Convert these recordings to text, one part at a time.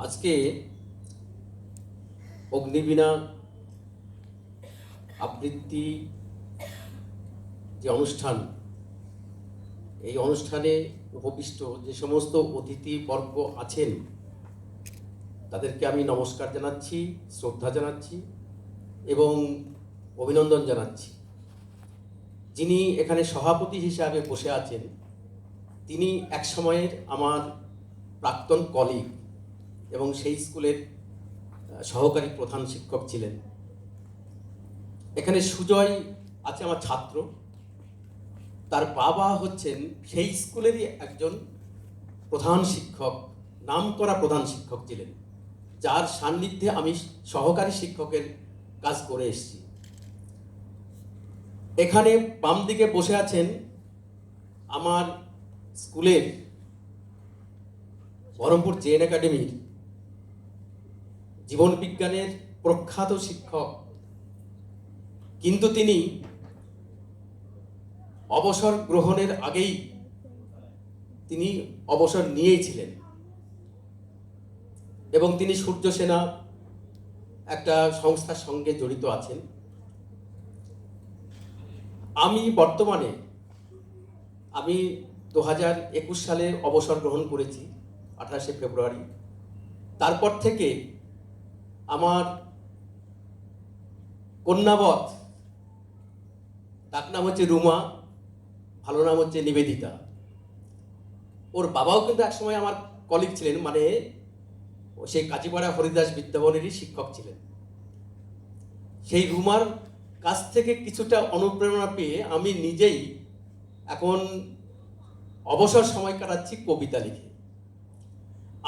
আজকে অগ্নিবীণা আবৃত্তি যে অনুষ্ঠান, এই অনুষ্ঠানে উপবিষ্ট যে সমস্ত অতিথিবর্গ আছেন তাদেরকে আমি নমস্কার জানাচ্ছি, শ্রদ্ধা জানাচ্ছি এবং অভিনন্দন জানাচ্ছি। যিনি এখানে সভাপতি হিসাবে বসে আছেন তিনি এক সময়ের আমার প্রাক্তন কলিগ এবং সেই স্কুলের সহকারী প্রধান শিক্ষক ছিলেন। এখানে সুজয় আছে আমার ছাত্র, তার বাবা হচ্ছেন সেই স্কুলেরই একজন প্রধান শিক্ষক, নামকরা প্রধান শিক্ষক ছিলেন, যার সান্নিধ্যে আমি সহকারী শিক্ষকের কাজ করে এসেছি। এখানে বাম দিকে বসে আছেন আমার স্কুলের বহরমপুর জেএন একাডেমির জীবন বিজ্ঞানের প্রখ্যাত শিক্ষক, কিন্তু তিনি অবসর গ্রহণের আগেই তিনি অবসর নিয়েছিলেন এবং তিনি সূর্য সেনা একটা সংস্থার সঙ্গে জড়িত আছেন। আমি বর্তমানে 2021 সালে অবসর গ্রহণ করেছি 28শে ফেব্রুয়ারি। তারপর থেকে আমার কন্যাবৎ, তার নাম হচ্ছে রুমা, ভালো নাম হচ্ছে নিবেদিতা। ওর বাবাও কিন্তু একসময় আমার কলিগ ছিলেন, মানে সেই কাজীপাড়া হরিদাস বিদ্যাভবনেরই শিক্ষক ছিলেন। সেই রুমার কাছ থেকে কিছুটা অনুপ্রেরণা পেয়ে আমি নিজেই এখন অবসর সময় কাটাচ্ছি কবিতা লিখে।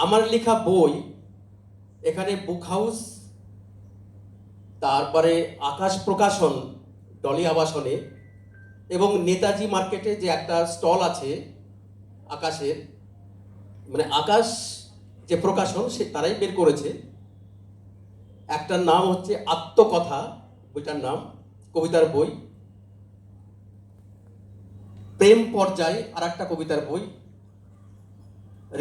আমার লেখা বই এখানে বুক হাউস, তারপরে আকাশ প্রকাশন ডলি আবাসনে এবং নেতাজি মার্কেটে যে একটা স্টল আছে আকাশের, মানে আকাশ যে প্রকাশন সে তারাই বের করেছে। একটার নাম হচ্ছে আত্মকথা, বইটার নাম, কবিতার বই। প্রেম পর্যায় আর একটা কবিতার বই।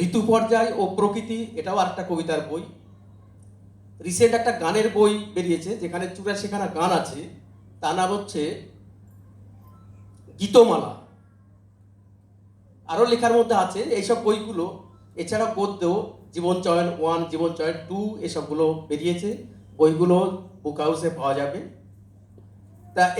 ঋতু পর্যায় ও প্রকৃতি, এটাও আর একটা কবিতার বই। রিসেন্ট একটা গানের বই বেরিয়েছে যেখানে 84খানা গান আছে, তার নাম হচ্ছে গীতমালা। আরও লেখার মধ্যে আছে এইসব বইগুলো। এছাড়া গদ্য জীবন চয়ন 1, জীবন চয়ন 2 এসবগুলো বেরিয়েছে। বইগুলো বুক হাউসে পাওয়া যাবে।